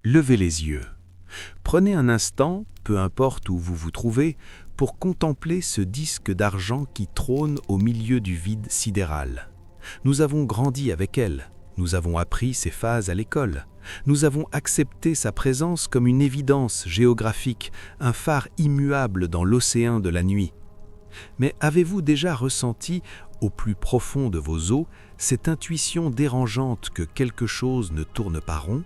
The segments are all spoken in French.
Levez les yeux. Prenez un instant, peu importe où vous vous trouvez, pour contempler ce disque d'argent qui trône au milieu du vide sidéral. Nous avons grandi avec elle, nous avons appris ses phases à l'école, nous avons accepté sa présence comme une évidence géographique, un phare immuable dans l'océan de la nuit. Mais avez-vous déjà ressenti, au plus profond de vos os, cette intuition dérangeante que quelque chose ne tourne pas rond ?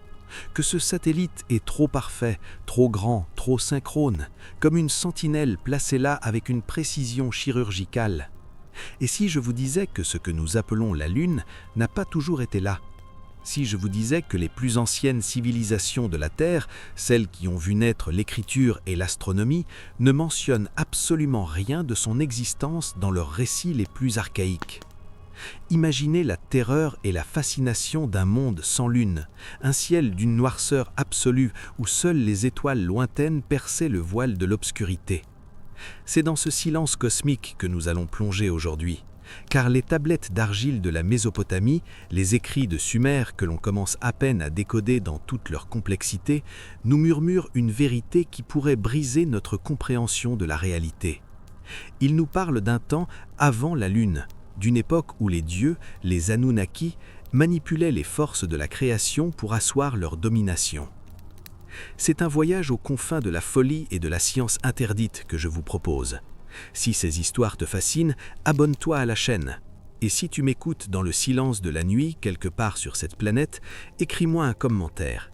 Que ce satellite est trop parfait, trop grand, trop synchrone, comme une sentinelle placée là avec une précision chirurgicale. Et si je vous disais que ce que nous appelons la Lune n'a pas toujours été là ? Si je vous disais que les plus anciennes civilisations de la Terre, celles qui ont vu naître l'écriture et l'astronomie, ne mentionnent absolument rien de son existence dans leurs récits les plus archaïques ? Imaginez la terreur et la fascination d'un monde sans lune, un ciel d'une noirceur absolue où seules les étoiles lointaines perçaient le voile de l'obscurité. C'est dans ce silence cosmique que nous allons plonger aujourd'hui, car les tablettes d'argile de la Mésopotamie, les écrits de Sumer que l'on commence à peine à décoder dans toute leur complexité, nous murmurent une vérité qui pourrait briser notre compréhension de la réalité. Ils nous parlent d'un temps avant la lune, d'une époque où les dieux, les Anunnaki, manipulaient les forces de la création pour asseoir leur domination. C'est un voyage aux confins de la folie et de la science interdite que je vous propose. Si ces histoires te fascinent, abonne-toi à la chaîne. Et si tu m'écoutes dans le silence de la nuit, quelque part sur cette planète, écris-moi un commentaire.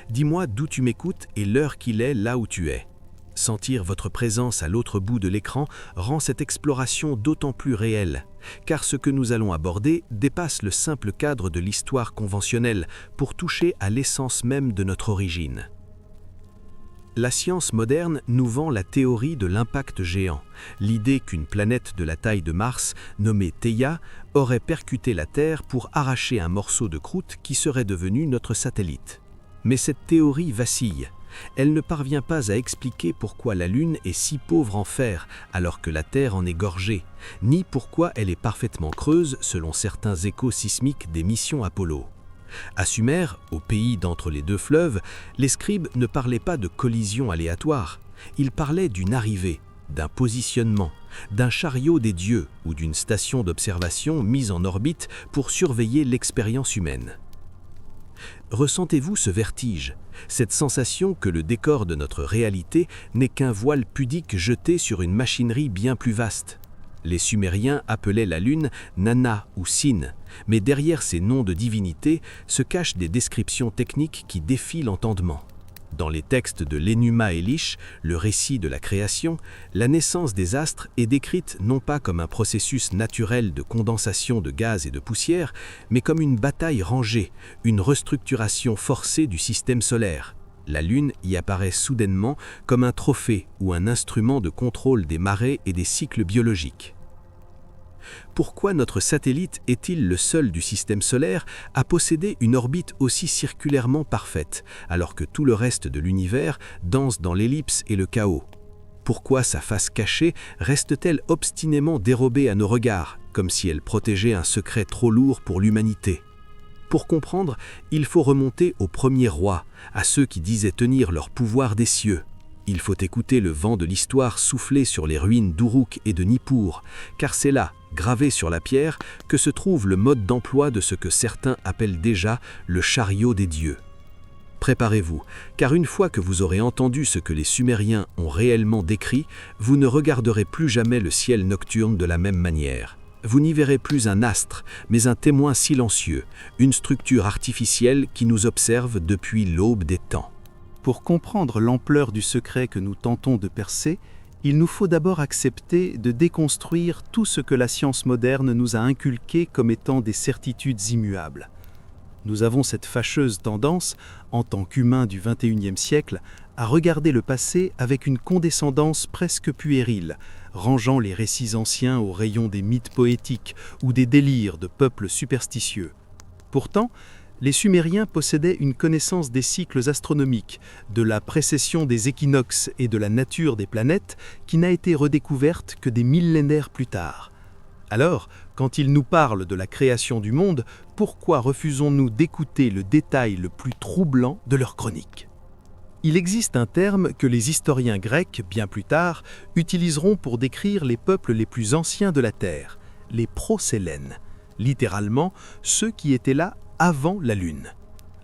Dis-moi d'où tu m'écoutes et l'heure qu'il est là où tu es. Sentir votre présence à l'autre bout de l'écran rend cette exploration d'autant plus réelle, car ce que nous allons aborder dépasse le simple cadre de l'histoire conventionnelle pour toucher à l'essence même de notre origine. La science moderne nous vend la théorie de l'impact géant, l'idée qu'une planète de la taille de Mars, nommée Theia, aurait percuté la Terre pour arracher un morceau de croûte qui serait devenu notre satellite. Mais cette théorie vacille. Elle ne parvient pas à expliquer pourquoi la Lune est si pauvre en fer alors que la Terre en est gorgée, ni pourquoi elle est parfaitement creuse selon certains échos sismiques des missions Apollo. À Sumer, au pays d'entre les deux fleuves, les scribes ne parlaient pas de collision aléatoire, ils parlaient d'une arrivée, d'un positionnement, d'un chariot des dieux ou d'une station d'observation mise en orbite pour surveiller l'expérience humaine. Ressentez-vous ce vertige, cette sensation que le décor de notre réalité n'est qu'un voile pudique jeté sur une machinerie bien plus vaste ? Les Sumériens appelaient la Lune Nana ou Sin, mais derrière ces noms de divinités se cachent des descriptions techniques qui défient l'entendement. Dans les textes de l'Enuma Elish, le récit de la création, la naissance des astres est décrite non pas comme un processus naturel de condensation de gaz et de poussière, mais comme une bataille rangée, une restructuration forcée du système solaire. La Lune y apparaît soudainement comme un trophée ou un instrument de contrôle des marées et des cycles biologiques. Pourquoi notre satellite est-il le seul du système solaire à posséder une orbite aussi circulairement parfaite, alors que tout le reste de l'univers danse dans l'ellipse et le chaos ? Pourquoi sa face cachée reste-t-elle obstinément dérobée à nos regards, comme si elle protégeait un secret trop lourd pour l'humanité ? Pour comprendre, il faut remonter aux premiers rois, à ceux qui disaient tenir leur pouvoir des cieux. Il faut écouter le vent de l'histoire souffler sur les ruines d'Uruk et de Nippur, car c'est là, gravé sur la pierre, que se trouve le mode d'emploi de ce que certains appellent déjà le chariot des dieux. Préparez-vous, car une fois que vous aurez entendu ce que les Sumériens ont réellement décrit, vous ne regarderez plus jamais le ciel nocturne de la même manière. Vous n'y verrez plus un astre, mais un témoin silencieux, une structure artificielle qui nous observe depuis l'aube des temps. Pour comprendre l'ampleur du secret que nous tentons de percer, il nous faut d'abord accepter de déconstruire tout ce que la science moderne nous a inculqué comme étant des certitudes immuables. Nous avons cette fâcheuse tendance, en tant qu'humains du XXIe siècle, à regarder le passé avec une condescendance presque puérile, rangeant les récits anciens au rayon des mythes poétiques ou des délires de peuples superstitieux. Pourtant, les Sumériens possédaient une connaissance des cycles astronomiques, de la précession des équinoxes et de la nature des planètes qui n'a été redécouverte que des millénaires plus tard. Alors, quand ils nous parlent de la création du monde, pourquoi refusons-nous d'écouter le détail le plus troublant de leur chronique ? Il existe un terme que les historiens grecs, bien plus tard, utiliseront pour décrire les peuples les plus anciens de la Terre, les prosélènes, littéralement ceux qui étaient là avant la Lune.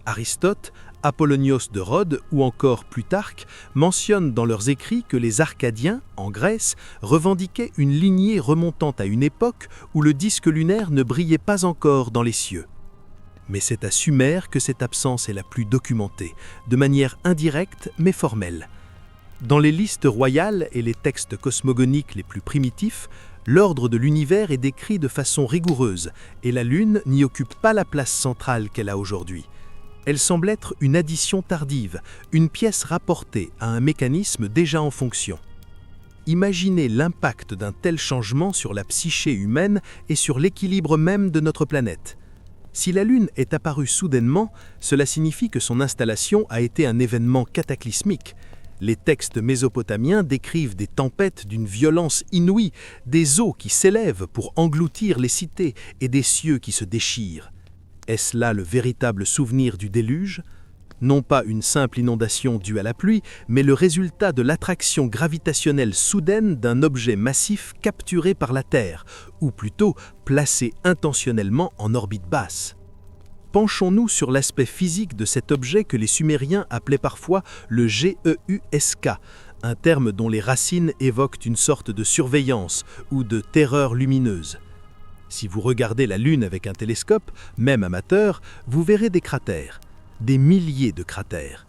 Aristote, Apollonios de Rhodes ou encore Plutarque mentionnent dans leurs écrits que les Arcadiens, en Grèce, revendiquaient une lignée remontant à une époque où le disque lunaire ne brillait pas encore dans les cieux. Mais c'est à Sumer que cette absence est la plus documentée, de manière indirecte mais formelle. Dans les listes royales et les textes cosmogoniques les plus primitifs, l'ordre de l'univers est décrit de façon rigoureuse et la Lune n'y occupe pas la place centrale qu'elle a aujourd'hui. Elle semble être une addition tardive, une pièce rapportée à un mécanisme déjà en fonction. Imaginez l'impact d'un tel changement sur la psyché humaine et sur l'équilibre même de notre planète. Si la Lune est apparue soudainement, cela signifie que son installation a été un événement cataclysmique. Les textes mésopotamiens décrivent des tempêtes d'une violence inouïe, des eaux qui s'élèvent pour engloutir les cités et des cieux qui se déchirent. Est-ce là le véritable souvenir du déluge ? Non pas une simple inondation due à la pluie, mais le résultat de l'attraction gravitationnelle soudaine d'un objet massif capturé par la Terre, ou plutôt placé intentionnellement en orbite basse. Penchons-nous sur l'aspect physique de cet objet que les Sumériens appelaient parfois le GEUSK, un terme dont les racines évoquent une sorte de surveillance ou de terreur lumineuse. Si vous regardez la Lune avec un télescope, même amateur, vous verrez des cratères. Des milliers de cratères.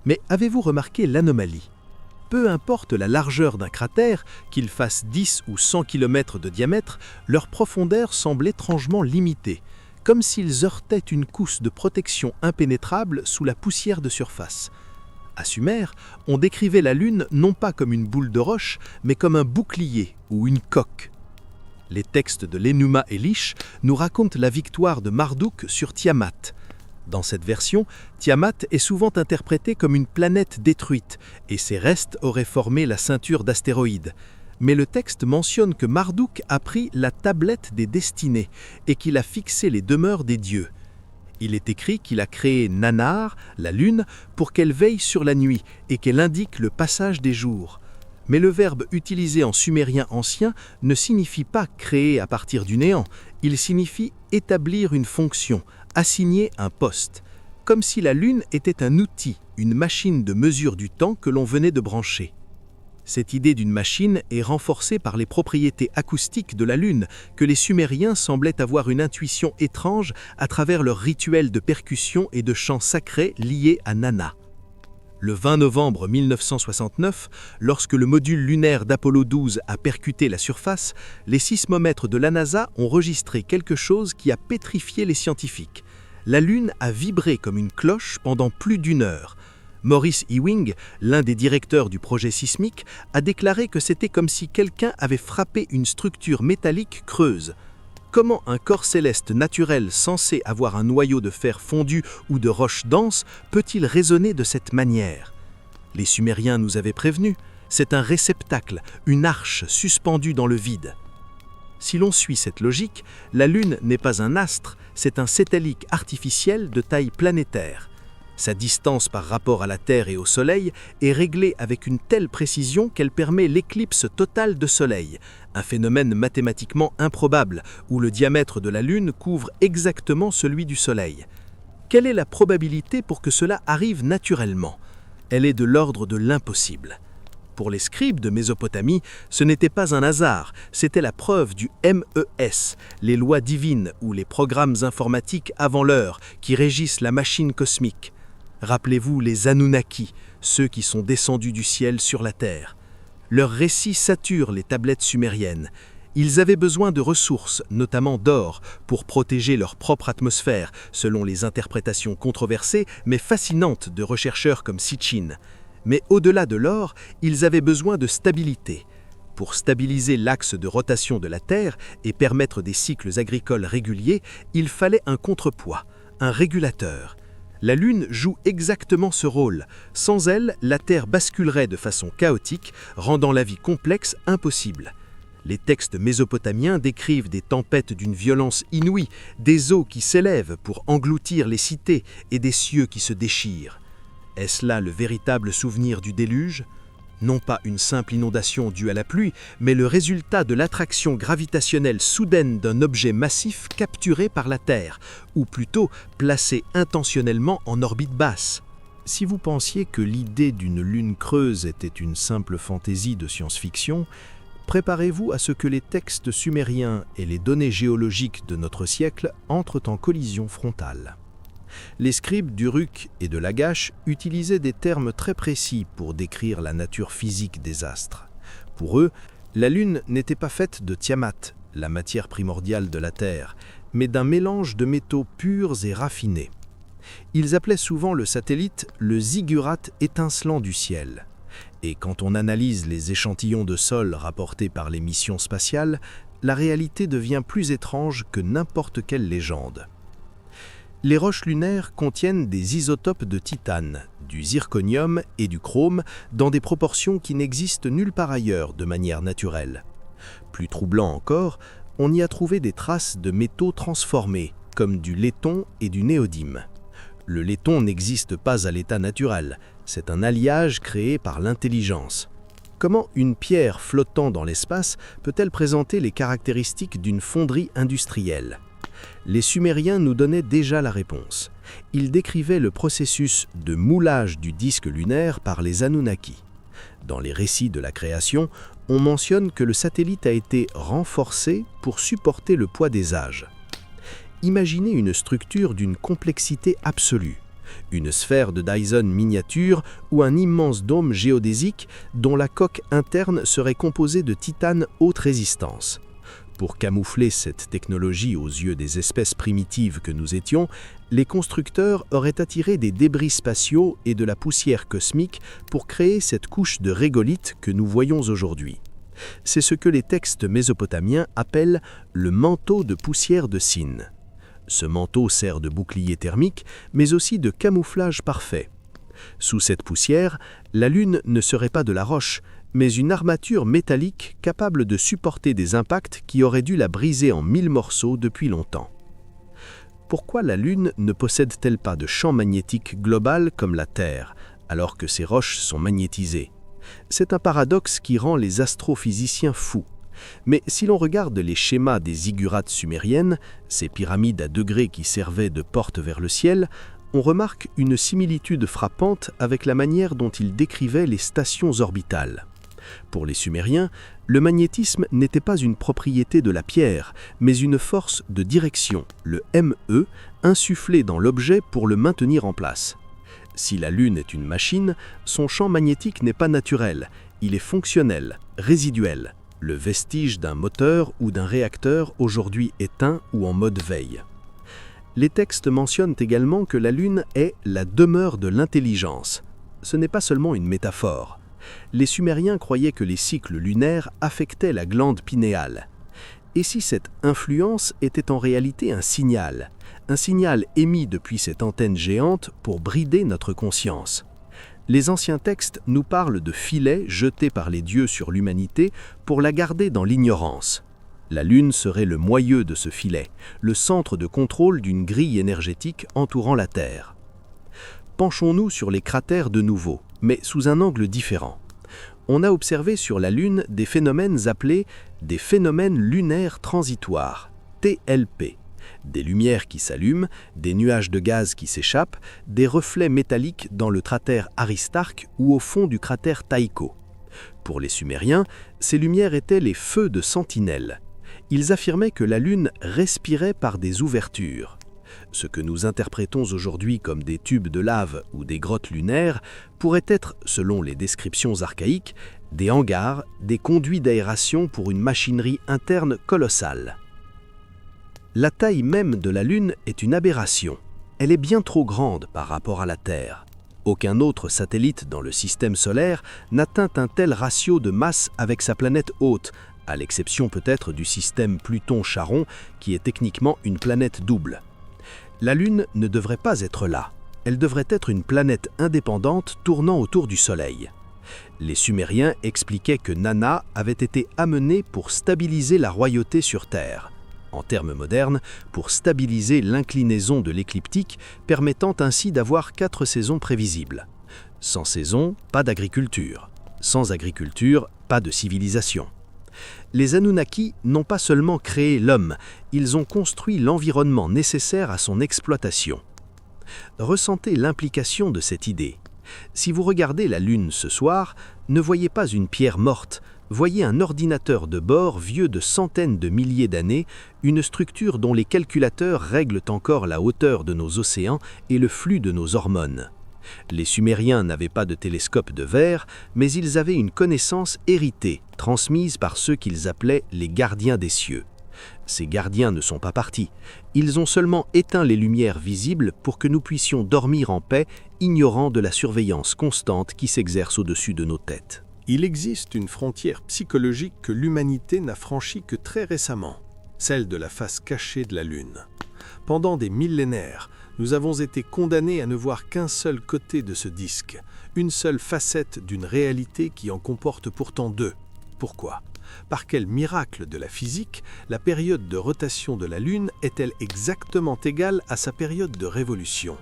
Mais avez-vous remarqué l'anomalie ? Peu importe la largeur d'un cratère, qu'il fasse 10 ou 100 km de diamètre, leur profondeur semble étrangement limitée, comme s'ils heurtaient une couche de protection impénétrable sous la poussière de surface. À Sumer, on décrivait la Lune non pas comme une boule de roche, mais comme un bouclier ou une coque. Les textes de l'Enuma Elish nous racontent la victoire de Marduk sur Tiamat. Dans cette version, Tiamat est souvent interprétée comme une planète détruite et ses restes auraient formé la ceinture d'astéroïdes. Mais le texte mentionne que Marduk a pris la tablette des destinées et qu'il a fixé les demeures des dieux. Il est écrit qu'il a créé Nannar, la lune, pour qu'elle veille sur la nuit et qu'elle indique le passage des jours. Mais le verbe utilisé en sumérien ancien ne signifie pas créer à partir du néant, il signifie établir une fonction, assigner un poste, comme si la Lune était un outil, une machine de mesure du temps que l'on venait de brancher. Cette idée d'une machine est renforcée par les propriétés acoustiques de la Lune, que les Sumériens semblaient avoir une intuition étrange à travers leurs rituels de percussion et de chants sacrés liés à Nanna. Le 20 novembre 1969, lorsque le module lunaire d'Apollo 12 a percuté la surface, les sismomètres de la NASA ont enregistré quelque chose qui a pétrifié les scientifiques. La Lune a vibré comme une cloche pendant plus d'1 heure. Maurice Ewing, l'un des directeurs du projet sismique, a déclaré que c'était comme si quelqu'un avait frappé une structure métallique creuse. Comment un corps céleste naturel censé avoir un noyau de fer fondu ou de roche dense peut-il résonner de cette manière ? Les Sumériens nous avaient prévenus, c'est un réceptacle, une arche suspendue dans le vide. Si l'on suit cette logique, la Lune n'est pas un astre, c'est un satellite artificiel de taille planétaire. Sa distance par rapport à la Terre et au Soleil est réglée avec une telle précision qu'elle permet l'éclipse totale de Soleil, un phénomène mathématiquement improbable où le diamètre de la Lune couvre exactement celui du Soleil. Quelle est la probabilité pour que cela arrive naturellement ? Elle est de l'ordre de l'impossible. Pour les scribes de Mésopotamie, ce n'était pas un hasard, c'était la preuve du MES, les lois divines ou les programmes informatiques avant l'heure qui régissent la machine cosmique. Rappelez-vous les Anunnaki, ceux qui sont descendus du ciel sur la terre. Leurs récits saturent les tablettes sumériennes. Ils avaient besoin de ressources, notamment d'or, pour protéger leur propre atmosphère, selon les interprétations controversées mais fascinantes de chercheurs comme Sitchin. Mais au-delà de l'or, ils avaient besoin de stabilité. Pour stabiliser l'axe de rotation de la Terre et permettre des cycles agricoles réguliers, il fallait un contrepoids, un régulateur. La Lune joue exactement ce rôle. Sans elle, la Terre basculerait de façon chaotique, rendant la vie complexe impossible. Les textes mésopotamiens décrivent des tempêtes d'une violence inouïe, des eaux qui s'élèvent pour engloutir les cités et des cieux qui se déchirent. Est-ce là le véritable souvenir du déluge? Non pas une simple inondation due à la pluie, mais le résultat de l'attraction gravitationnelle soudaine d'un objet massif capturé par la Terre, ou plutôt placé intentionnellement en orbite basse. Si vous pensiez que l'idée d'une lune creuse était une simple fantaisie de science-fiction, préparez-vous à ce que les textes sumériens et les données géologiques de notre siècle entrent en collision frontale. Les scribes d'Uruk et de Lagash utilisaient des termes très précis pour décrire la nature physique des astres. Pour eux, la Lune n'était pas faite de Tiamat, la matière primordiale de la Terre, mais d'un mélange de métaux purs et raffinés. Ils appelaient souvent le satellite le ziggurat étincelant du ciel. Et quand on analyse les échantillons de sol rapportés par les missions spatiales, la réalité devient plus étrange que n'importe quelle légende. Les roches lunaires contiennent des isotopes de titane, du zirconium et du chrome dans des proportions qui n'existent nulle part ailleurs de manière naturelle. Plus troublant encore, on y a trouvé des traces de métaux transformés, comme du laiton et du néodyme. Le laiton n'existe pas à l'état naturel, c'est un alliage créé par l'intelligence. Comment une pierre flottant dans l'espace peut-elle présenter les caractéristiques d'une fonderie industrielle ? Les Sumériens nous donnaient déjà la réponse. Ils décrivaient le processus de moulage du disque lunaire par les Anunnaki. Dans les récits de la création, on mentionne que le satellite a été renforcé pour supporter le poids des âges. Imaginez une structure d'une complexité absolue, une sphère de Dyson miniature ou un immense dôme géodésique dont la coque interne serait composée de titane haute résistance. Pour camoufler cette technologie aux yeux des espèces primitives que nous étions, les constructeurs auraient attiré des débris spatiaux et de la poussière cosmique pour créer cette couche de régolithes que nous voyons aujourd'hui. C'est ce que les textes mésopotamiens appellent le manteau de poussière de Sin. Ce manteau sert de bouclier thermique, mais aussi de camouflage parfait. Sous cette poussière, la Lune ne serait pas de la roche, mais une armature métallique capable de supporter des impacts qui auraient dû la briser en 1000 morceaux depuis longtemps. Pourquoi la Lune ne possède-t-elle pas de champ magnétique global comme la Terre, alors que ses roches sont magnétisées? C'est un paradoxe qui rend les astrophysiciens fous. Mais si l'on regarde les schémas des ziggurats sumériennes, ces pyramides à degrés qui servaient de porte vers le ciel, on remarque une similitude frappante avec la manière dont ils décrivaient les stations orbitales. Pour les Sumériens, le magnétisme n'était pas une propriété de la pierre, mais une force de direction, le ME, insufflé dans l'objet pour le maintenir en place. Si la Lune est une machine, son champ magnétique n'est pas naturel, il est fonctionnel, résiduel, le vestige d'un moteur ou d'un réacteur aujourd'hui éteint ou en mode veille. Les textes mentionnent également que la Lune est la demeure de l'intelligence. Ce n'est pas seulement une métaphore. Les Sumériens croyaient que les cycles lunaires affectaient la glande pinéale. Et si cette influence était en réalité un signal émis depuis cette antenne géante pour brider notre conscience? Les anciens textes nous parlent de filets jetés par les dieux sur l'humanité pour la garder dans l'ignorance. La Lune serait le moyeu de ce filet, le centre de contrôle d'une grille énergétique entourant la Terre. Penchons-nous sur les cratères de nouveau, mais sous un angle différent. On a observé sur la Lune des phénomènes appelés des phénomènes lunaires transitoires, TLP. Des lumières qui s'allument, des nuages de gaz qui s'échappent, des reflets métalliques dans le cratère Aristarque ou au fond du cratère Tycho. Pour les Sumériens, ces lumières étaient les feux de sentinelle. Ils affirmaient que la Lune respirait par des ouvertures. Ce que nous interprétons aujourd'hui comme des tubes de lave ou des grottes lunaires pourrait être, selon les descriptions archaïques, des hangars, des conduits d'aération pour une machinerie interne colossale. La taille même de la Lune est une aberration. Elle est bien trop grande par rapport à la Terre. Aucun autre satellite dans le système solaire n'atteint un tel ratio de masse avec sa planète hôte, à l'exception peut-être du système Pluton-Charon, qui est techniquement une planète double. La Lune ne devrait pas être là. Elle devrait être une planète indépendante tournant autour du Soleil. Les Sumériens expliquaient que Nana avait été amenée pour stabiliser la royauté sur Terre. En termes modernes, pour stabiliser l'inclinaison de l'écliptique, permettant ainsi d'avoir 4 saisons prévisibles. Sans saison, pas d'agriculture. Sans agriculture, pas de civilisation. Les Anunnaki n'ont pas seulement créé l'homme, ils ont construit l'environnement nécessaire à son exploitation. Ressentez l'implication de cette idée. Si vous regardez la Lune ce soir, ne voyez pas une pierre morte, voyez un ordinateur de bord vieux de centaines de milliers d'années, une structure dont les calculateurs règlent encore la hauteur de nos océans et le flux de nos hormones. Les Sumériens n'avaient pas de télescope de verre, mais ils avaient une connaissance héritée, transmise par ceux qu'ils appelaient les gardiens des cieux. Ces gardiens ne sont pas partis. Ils ont seulement éteint les lumières visibles pour que nous puissions dormir en paix, ignorant de la surveillance constante qui s'exerce au-dessus de nos têtes. Il existe une frontière psychologique que l'humanité n'a franchie que très récemment, celle de la face cachée de la Lune. Pendant des millénaires, nous avons été condamnés à ne voir qu'un seul côté de ce disque, une seule facette d'une réalité qui en comporte pourtant deux. Pourquoi ? Par quel miracle de la physique, la période de rotation de la Lune est-elle exactement égale à sa période de révolution ?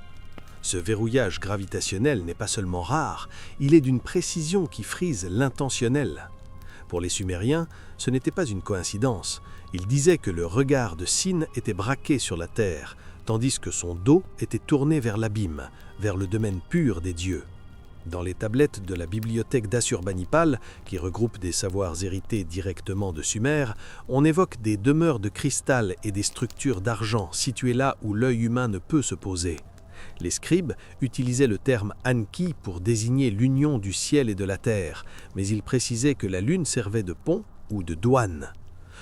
Ce verrouillage gravitationnel n'est pas seulement rare, il est d'une précision qui frise l'intentionnel. Pour les Sumériens, ce n'était pas une coïncidence. Ils disaient que le regard de Sin était braqué sur la Terre, tandis que son dos était tourné vers l'abîme, vers le domaine pur des dieux. Dans les tablettes de la bibliothèque d'Assurbanipal, qui regroupe des savoirs hérités directement de Sumer, on évoque des demeures de cristal et des structures d'argent situées là où l'œil humain ne peut se poser. Les scribes utilisaient le terme Anki pour désigner l'union du ciel et de la terre, mais ils précisaient que la lune servait de pont ou de douane.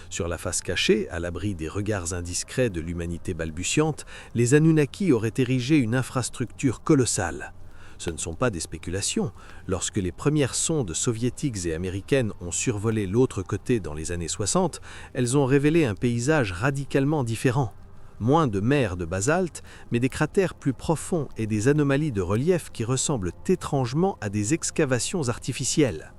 Sur la face cachée, à l'abri des regards indiscrets de l'humanité balbutiante, les Anunnaki auraient érigé une infrastructure colossale. Ce ne sont pas des spéculations. Lorsque les premières sondes soviétiques et américaines ont survolé l'autre côté dans les années 60, elles ont révélé un paysage radicalement différent. Moins de mers de basalte, mais des cratères plus profonds et des anomalies de relief qui ressemblent étrangement à des excavations artificielles.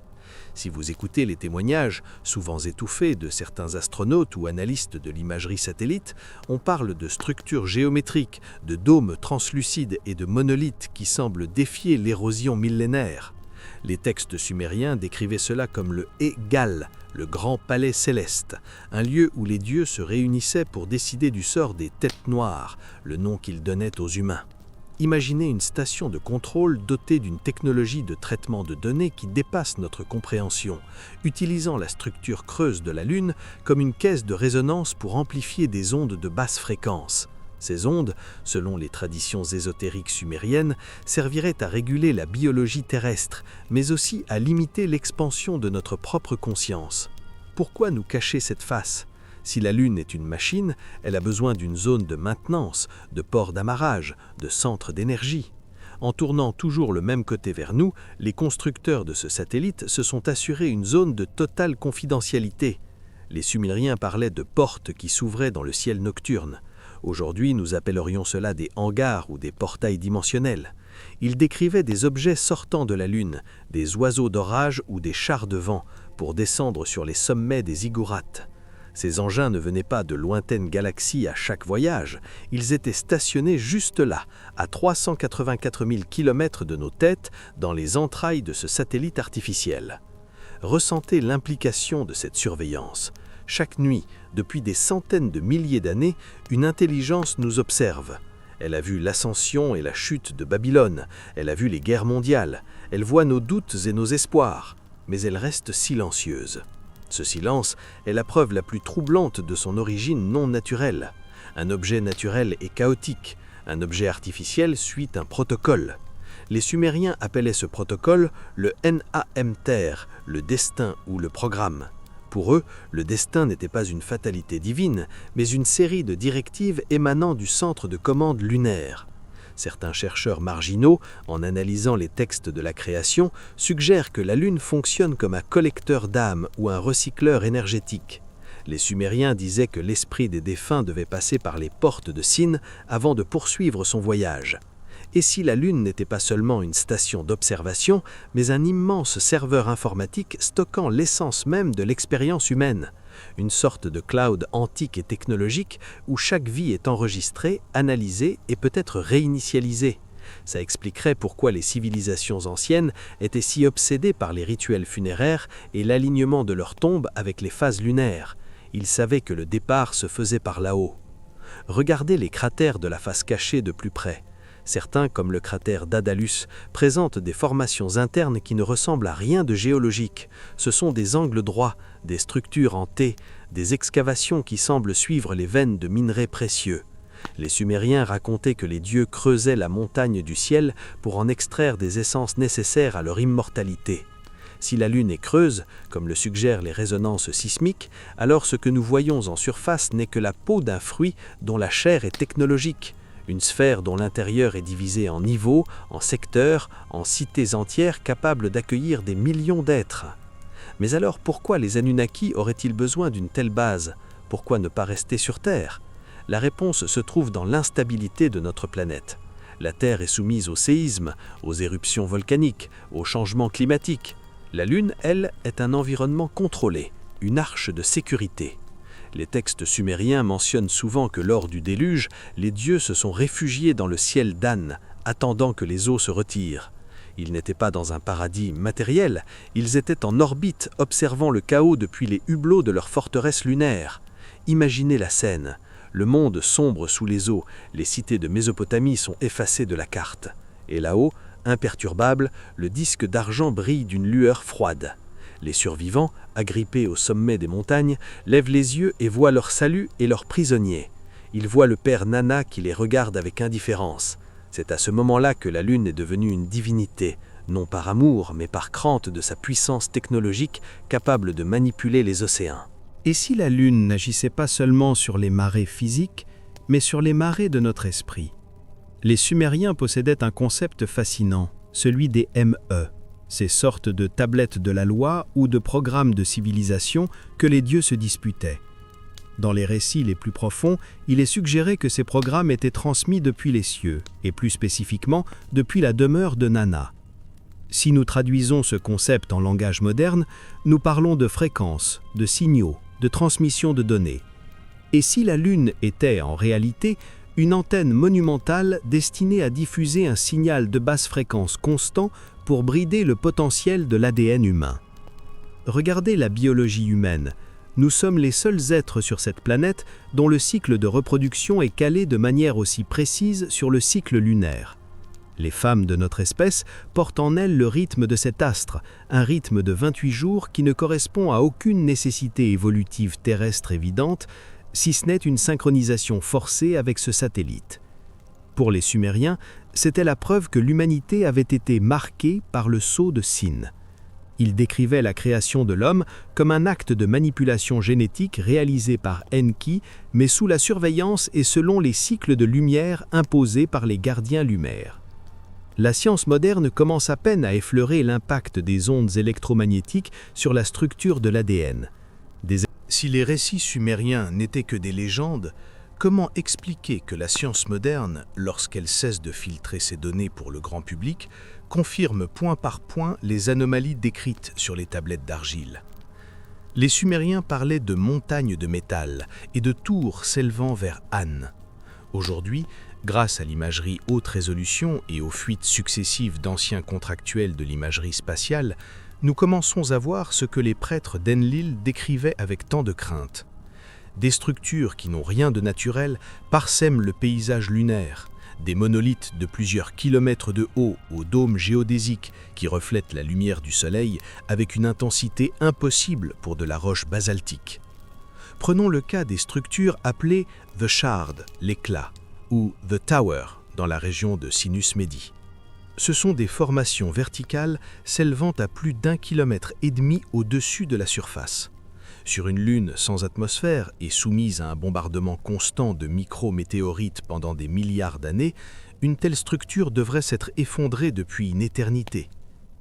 Si vous écoutez les témoignages, souvent étouffés, de certains astronautes ou analystes de l'imagerie satellite, on parle de structures géométriques, de dômes translucides et de monolithes qui semblent défier l'érosion millénaire. Les textes sumériens décrivaient cela comme le Égal, le grand palais céleste, un lieu où les dieux se réunissaient pour décider du sort des têtes noires, le nom qu'ils donnaient aux humains. Imaginez une station de contrôle dotée d'une technologie de traitement de données qui dépasse notre compréhension, utilisant la structure creuse de la Lune comme une caisse de résonance pour amplifier des ondes de basse fréquence. Ces ondes, selon les traditions ésotériques sumériennes, serviraient à réguler la biologie terrestre, mais aussi à limiter l'expansion de notre propre conscience. Pourquoi nous cacher cette face ? Si la Lune est une machine, elle a besoin d'une zone de maintenance, de port d'amarrage, de centre d'énergie. En tournant toujours le même côté vers nous, les constructeurs de ce satellite se sont assurés une zone de totale confidentialité. Les Sumériens parlaient de portes qui s'ouvraient dans le ciel nocturne. Aujourd'hui, nous appellerions cela des hangars ou des portails dimensionnels. Ils décrivaient des objets sortant de la Lune, des oiseaux d'orage ou des chars de vent, pour descendre sur les sommets des ziggourats. Ces engins ne venaient pas de lointaines galaxies à chaque voyage, ils étaient stationnés juste là, à 384 000 km de nos têtes, dans les entrailles de ce satellite artificiel. Ressentez l'implication de cette surveillance. Chaque nuit, depuis des centaines de milliers d'années, une intelligence nous observe. Elle a vu l'ascension et la chute de Babylone, elle a vu les guerres mondiales, elle voit nos doutes et nos espoirs, mais elle reste silencieuse. Ce silence est la preuve la plus troublante de son origine non naturelle. Un objet naturel est chaotique, un objet artificiel suit un protocole. Les Sumériens appelaient ce protocole le Namter, le destin ou le programme. Pour eux, le destin n'était pas une fatalité divine, mais une série de directives émanant du centre de commande lunaire. Certains chercheurs marginaux, en analysant les textes de la création, suggèrent que la Lune fonctionne comme un collecteur d'âmes ou un recycleur énergétique. Les Sumériens disaient que l'esprit des défunts devait passer par les portes de Sin avant de poursuivre son voyage. Et si la Lune n'était pas seulement une station d'observation, mais un immense serveur informatique stockant l'essence même de l'expérience humaine, une sorte de cloud antique et technologique où chaque vie est enregistrée, analysée et peut-être réinitialisée. Ça expliquerait pourquoi les civilisations anciennes étaient si obsédées par les rituels funéraires et l'alignement de leurs tombes avec les phases lunaires. Ils savaient que le départ se faisait par là-haut. Regardez les cratères de la face cachée de plus près. Certains, comme le cratère Daedalus, présentent des formations internes qui ne ressemblent à rien de géologique. Ce sont des angles droits, des structures en T, des excavations qui semblent suivre les veines de minerais précieux. Les Sumériens racontaient que les dieux creusaient la montagne du ciel pour en extraire des essences nécessaires à leur immortalité. Si la Lune est creuse, comme le suggèrent les résonances sismiques, alors ce que nous voyons en surface n'est que la peau d'un fruit dont la chair est technologique. Une sphère dont l'intérieur est divisé en niveaux, en secteurs, en cités entières capables d'accueillir des millions d'êtres. Mais alors pourquoi les Anunnaki auraient-ils besoin d'une telle base? Pourquoi ne pas rester sur Terre? La réponse se trouve dans l'instabilité de notre planète. La Terre est soumise aux séismes, aux éruptions volcaniques, aux changements climatiques. La Lune, elle, est un environnement contrôlé, une arche de sécurité. Les textes sumériens mentionnent souvent que lors du déluge, les dieux se sont réfugiés dans le ciel d'An, attendant que les eaux se retirent. Ils n'étaient pas dans un paradis matériel, ils étaient en orbite observant le chaos depuis les hublots de leur forteresse lunaire. Imaginez la scène. Le monde sombre sous les eaux, les cités de Mésopotamie sont effacées de la carte. Et là-haut, imperturbable, le disque d'argent brille d'une lueur froide. Les survivants, agrippés au sommet des montagnes, lèvent les yeux et voient leur salut et leurs prisonniers. Ils voient le père Nana qui les regarde avec indifférence. C'est à ce moment-là que la Lune est devenue une divinité, non par amour, mais par crainte de sa puissance technologique capable de manipuler les océans. Et si la Lune n'agissait pas seulement sur les marées physiques, mais sur les marées de notre esprit? Les Sumériens possédaient un concept fascinant, celui des ME, ces sortes de tablettes de la loi ou de programmes de civilisation que les dieux se disputaient. Dans les récits les plus profonds, il est suggéré que ces programmes étaient transmis depuis les cieux, et plus spécifiquement depuis la demeure de Nana. Si nous traduisons ce concept en langage moderne, nous parlons de fréquences, de signaux, de transmission de données. Et si la Lune était en réalité une antenne monumentale destinée à diffuser un signal de basse fréquence constant pour brider le potentiel de l'ADN humain. Regardez la biologie humaine. Nous sommes les seuls êtres sur cette planète dont le cycle de reproduction est calé de manière aussi précise sur le cycle lunaire. Les femmes de notre espèce portent en elles le rythme de cet astre, un rythme de 28 jours qui ne correspond à aucune nécessité évolutive terrestre évidente, si ce n'est une synchronisation forcée avec ce satellite. Pour les Sumériens, c'était la preuve que l'humanité avait été marquée par le sceau de Sin. Ils décrivaient la création de l'homme comme un acte de manipulation génétique réalisé par Enki, mais sous la surveillance et selon les cycles de lumière imposés par les gardiens lunaires. La science moderne commence à peine à effleurer l'impact des ondes électromagnétiques sur la structure de l'ADN. Si les récits sumériens n'étaient que des légendes, comment expliquer que la science moderne, lorsqu'elle cesse de filtrer ces données pour le grand public, confirme point par point les anomalies décrites sur les tablettes d'argile? Les Sumériens parlaient de montagnes de métal et de tours s'élevant vers An. Aujourd'hui, grâce à l'imagerie haute résolution et aux fuites successives d'anciens contractuels de l'imagerie spatiale, nous commençons à voir ce que les prêtres d'Enlil décrivaient avec tant de crainte. Des structures qui n'ont rien de naturel parsèment le paysage lunaire, des monolithes de plusieurs kilomètres de haut aux dômes géodésiques qui reflètent la lumière du soleil avec une intensité impossible pour de la roche basaltique. Prenons le cas des structures appelées The Shard, l'éclat, ou The Tower, dans la région de Sinus Medi. Ce sont des formations verticales s'élevant à plus d'1,5 km au-dessus de la surface. Sur une Lune sans atmosphère et soumise à un bombardement constant de micro-météorites pendant des milliards d'années, une telle structure devrait s'être effondrée depuis une éternité.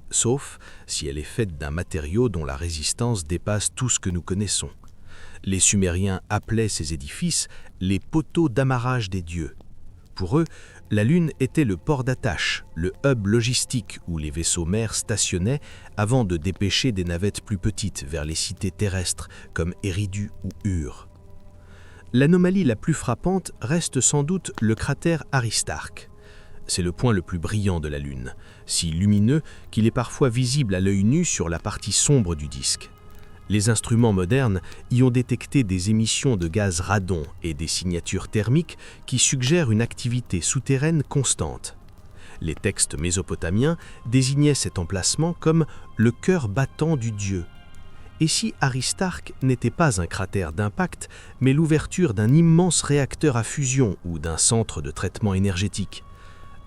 Sauf si elle est faite d'un matériau dont la résistance dépasse tout ce que nous connaissons. Les Sumériens appelaient ces édifices les poteaux d'amarrage des dieux. Pour eux, la Lune était le port d'attache, le hub logistique où les vaisseaux mers stationnaient avant de dépêcher des navettes plus petites vers les cités terrestres comme Eridu ou Ur. L'anomalie la plus frappante reste sans doute le cratère Aristarque. c'est le point le plus brillant de la Lune, si lumineux qu'il est parfois visible à l'œil nu sur la partie sombre du disque. Les instruments modernes y ont détecté des émissions de gaz radon et des signatures thermiques qui suggèrent une activité souterraine constante. Les textes mésopotamiens désignaient cet emplacement comme le cœur battant du dieu. Et si Aristarque n'était pas un cratère d'impact, mais l'ouverture d'un immense réacteur à fusion ou d'un centre de traitement énergétique?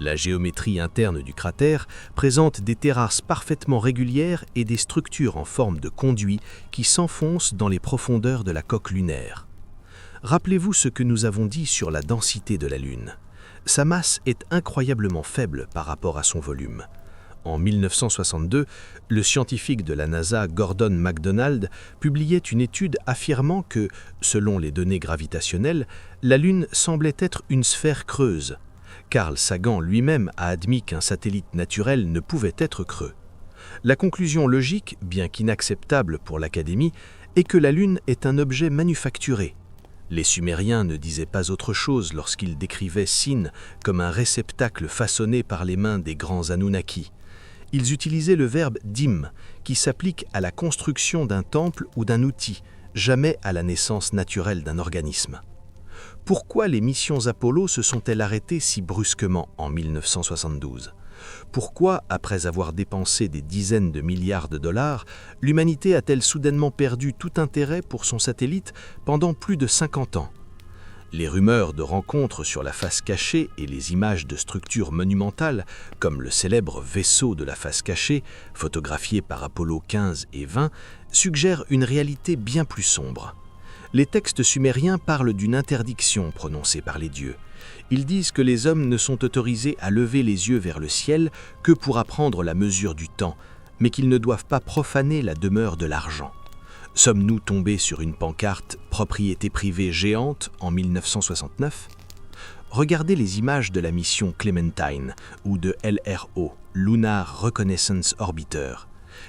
La géométrie interne du cratère présente des terrasses parfaitement régulières et des structures en forme de conduit qui s'enfoncent dans les profondeurs de la coque lunaire. Rappelez-vous ce que nous avons dit sur la densité de la Lune. Sa masse est incroyablement faible par rapport à son volume. En 1962, le scientifique de la NASA Gordon MacDonald publiait une étude affirmant que, selon les données gravitationnelles, la Lune semblait être une sphère creuse. Carl Sagan lui-même a admis qu'un satellite naturel ne pouvait être creux. La conclusion logique, bien qu'inacceptable pour l'Académie, est que la Lune est un objet manufacturé. Les Sumériens ne disaient pas autre chose lorsqu'ils décrivaient Sin comme un réceptacle façonné par les mains des grands Anunnaki. Ils utilisaient le verbe dim, qui s'applique à la construction d'un temple ou d'un outil, jamais à la naissance naturelle d'un organisme. Pourquoi les missions Apollo se sont-elles arrêtées si brusquement en 1972 ? Pourquoi, après avoir dépensé des dizaines de milliards de dollars, l'humanité a-t-elle soudainement perdu tout intérêt pour son satellite pendant plus de 50 ans ? Les rumeurs de rencontres sur la face cachée et les images de structures monumentales, comme le célèbre vaisseau de la face cachée, photographié par Apollo 15 et 20, suggèrent une réalité bien plus sombre. Les textes sumériens parlent d'une interdiction prononcée par les dieux. Ils disent que les hommes ne sont autorisés à lever les yeux vers le ciel que pour apprendre la mesure du temps, mais qu'ils ne doivent pas profaner la demeure de l'argent. Sommes-nous tombés sur une pancarte « Propriété privée géante » en 1969 ? Regardez les images de la mission Clementine ou de LRO, Lunar Reconnaissance Orbiter.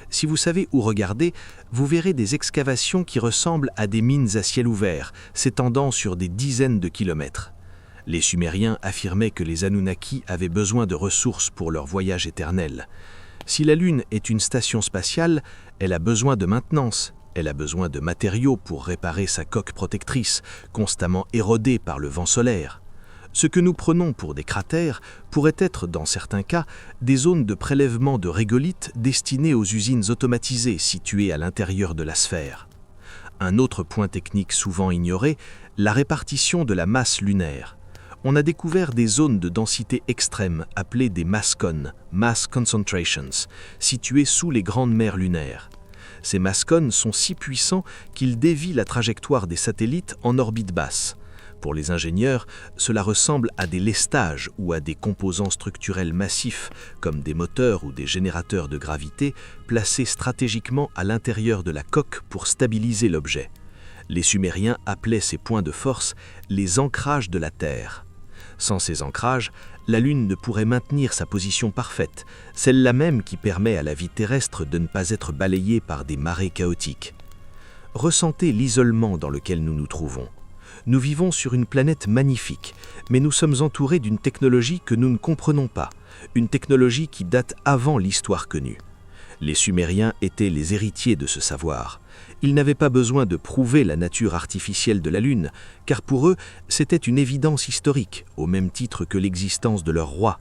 Si vous savez où regarder, vous verrez des excavations qui ressemblent à des mines à ciel ouvert, s'étendant sur des dizaines de kilomètres. Les Sumériens affirmaient que les Anunnaki avaient besoin de ressources pour leur voyage éternel. Si la Lune est une station spatiale, elle a besoin de maintenance, elle a besoin de matériaux pour réparer sa coque protectrice, constamment érodée par le vent solaire. Ce que nous prenons pour des cratères pourrait être, dans certains cas, des zones de prélèvement de régolithes destinées aux usines automatisées situées à l'intérieur de la sphère. Un autre point technique souvent ignoré, la répartition de la masse lunaire. On a découvert des zones de densité extrême appelées des mascones, mass concentrations, situées sous les grandes mers lunaires. Ces mascones sont si puissants qu'ils dévient la trajectoire des satellites en orbite basse. Pour les ingénieurs, cela ressemble à des lestages ou à des composants structurels massifs, comme des moteurs ou des générateurs de gravité, placés stratégiquement à l'intérieur de la coque pour stabiliser l'objet. Les Sumériens appelaient ces points de force les ancrages de la Terre. Sans ces ancrages, la Lune ne pourrait maintenir sa position parfaite, celle-là même qui permet à la vie terrestre de ne pas être balayée par des marées chaotiques. Ressentez l'isolement dans lequel nous nous trouvons. Nous vivons sur une planète magnifique, mais nous sommes entourés d'une technologie que nous ne comprenons pas, une technologie qui date avant l'histoire connue. Les Sumériens étaient les héritiers de ce savoir. Ils n'avaient pas besoin de prouver la nature artificielle de la Lune, car pour eux, c'était une évidence historique, au même titre que l'existence de leur roi.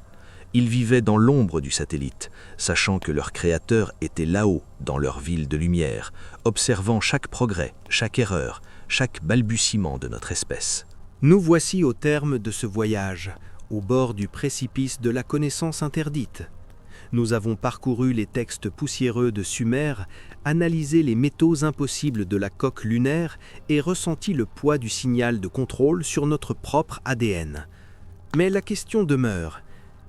Ils vivaient dans l'ombre du satellite, sachant que leur créateur était là-haut, dans leur ville de lumière, observant chaque progrès, chaque erreur, chaque balbutiement de notre espèce. Nous voici au terme de ce voyage, au bord du précipice de la connaissance interdite. Nous avons parcouru les textes poussiéreux de Sumer, analysé les métaux impossibles de la coque lunaire et ressenti le poids du signal de contrôle sur notre propre ADN. Mais la question demeure,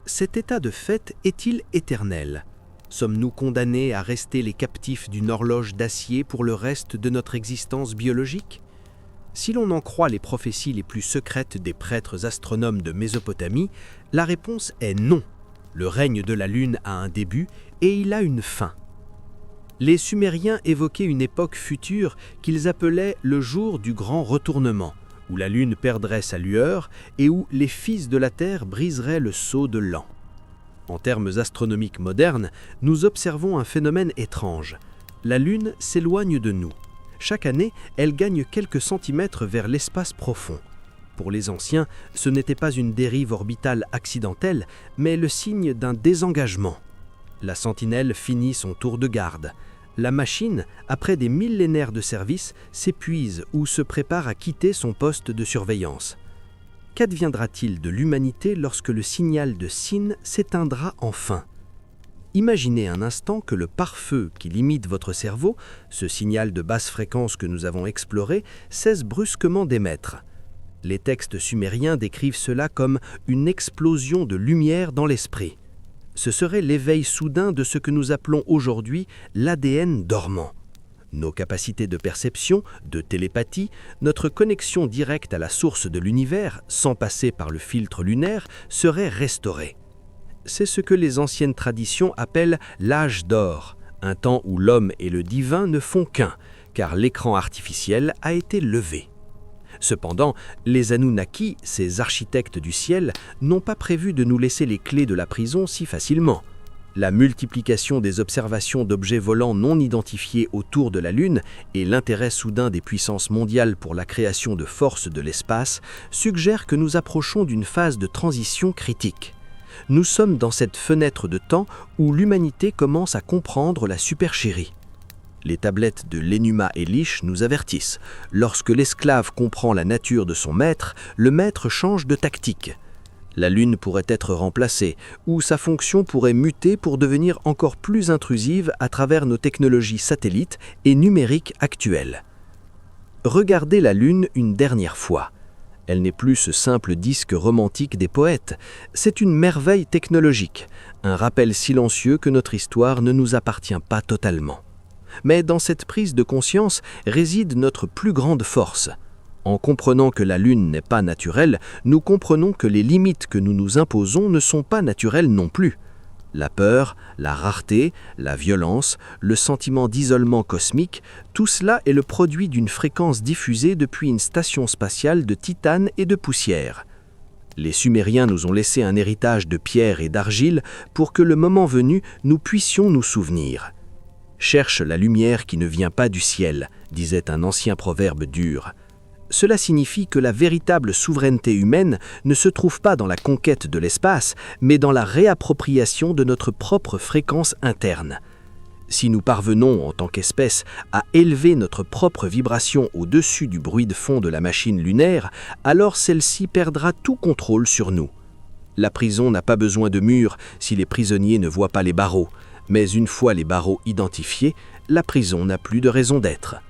cet état de fait est-il éternel ? Sommes-nous condamnés à rester les captifs d'une horloge d'acier pour le reste de notre existence biologique ? Si l'on en croit les prophéties les plus secrètes des prêtres astronomes de Mésopotamie, la réponse est non. Le règne de la Lune a un début et il a une fin. Les Sumériens évoquaient une époque future qu'ils appelaient le jour du grand retournement, où la Lune perdrait sa lueur et où les fils de la Terre briseraient le sceau de l'an. En termes astronomiques modernes, nous observons un phénomène étrange. La Lune s'éloigne de nous. Chaque année, elle gagne quelques centimètres vers l'espace profond. Pour les anciens, ce n'était pas une dérive orbitale accidentelle, mais le signe d'un désengagement. La sentinelle finit son tour de garde. La machine, après des millénaires de service, s'épuise ou se prépare à quitter son poste de surveillance. Qu'adviendra-t-il de l'humanité lorsque le signal de SIN s'éteindra enfin ? Imaginez un instant que le pare-feu qui limite votre cerveau, ce signal de basse fréquence que nous avons exploré, cesse brusquement d'émettre. Les textes sumériens décrivent cela comme une explosion de lumière dans l'esprit. Ce serait l'éveil soudain de ce que nous appelons aujourd'hui l'ADN dormant. Nos capacités de perception, de télépathie, notre connexion directe à la source de l'univers, sans passer par le filtre lunaire, seraient restaurées. C'est ce que les anciennes traditions appellent l'âge d'or, un temps où l'homme et le divin ne font qu'un, car l'écran artificiel a été levé. Cependant, les Anunnaki, ces architectes du ciel, n'ont pas prévu de nous laisser les clés de la prison si facilement. La multiplication des observations d'objets volants non identifiés autour de la Lune et l'intérêt soudain des puissances mondiales pour la création de forces de l'espace suggèrent que nous approchons d'une phase de transition critique. Nous sommes dans cette fenêtre de temps où l'humanité commence à comprendre la supercherie. Les tablettes de l'Enuma Elish nous avertissent. Lorsque l'esclave comprend la nature de son maître, le maître change de tactique. La Lune pourrait être remplacée, ou sa fonction pourrait muter pour devenir encore plus intrusive à travers nos technologies satellites et numériques actuelles. Regardez la Lune une dernière fois. Elle n'est plus ce simple disque romantique des poètes, c'est une merveille technologique, un rappel silencieux que notre histoire ne nous appartient pas totalement. Mais dans cette prise de conscience réside notre plus grande force. En comprenant que la Lune n'est pas naturelle, nous comprenons que les limites que nous nous imposons ne sont pas naturelles non plus. La peur, la rareté, la violence, le sentiment d'isolement cosmique, tout cela est le produit d'une fréquence diffusée depuis une station spatiale de titane et de poussière. Les Sumériens nous ont laissé un héritage de pierre et d'argile pour que le moment venu, nous puissions nous souvenir. « Cherche la lumière qui ne vient pas du ciel », disait un ancien proverbe dur. Cela signifie que la véritable souveraineté humaine ne se trouve pas dans la conquête de l'espace, mais dans la réappropriation de notre propre fréquence interne. Si nous parvenons, en tant qu'espèce, à élever notre propre vibration au-dessus du bruit de fond de la machine lunaire, alors celle-ci perdra tout contrôle sur nous. La prison n'a pas besoin de murs si les prisonniers ne voient pas les barreaux, mais une fois les barreaux identifiés, la prison n'a plus de raison d'être.